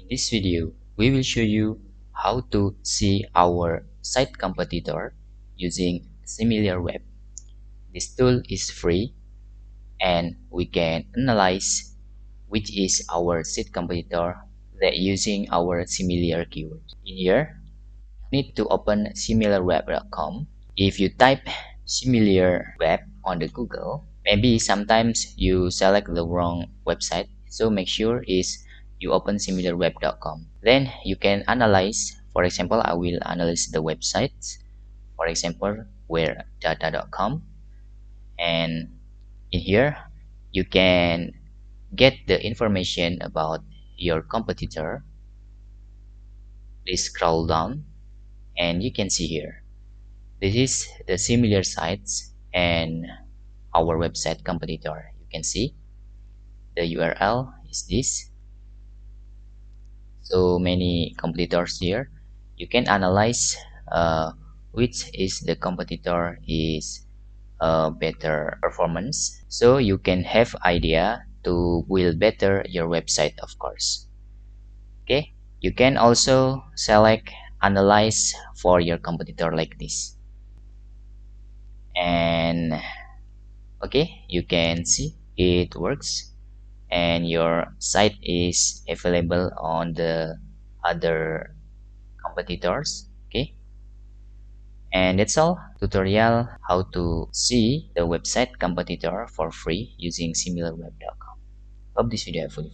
In this video, we will show you how to see our site competitor using SimilarWeb. This tool is free and we can analyze which is our site competitor that using our similar keyword. In here, you need to open similarweb.com. If you type SimilarWeb on the Google, maybe sometimes you select the wrong website, so make sure you open similarweb.com. Then you can analyze. For example, I will analyze the websites, for example wheredata.com, and in here you can get the information about your competitor. Please scroll down and you can see here this is the similar sites and our website competitor. You can see the URL is this. So many competitors here. You can analyze which is the competitor is better performance, so you can have idea to build better your website, of course. Okay, you can also select analyze for your competitor like this, and okay, you can see it works and your site is available on the other competitors. Okay, and that's all tutorial how to see the website competitor for free using similarweb.com. Hope this video helpful.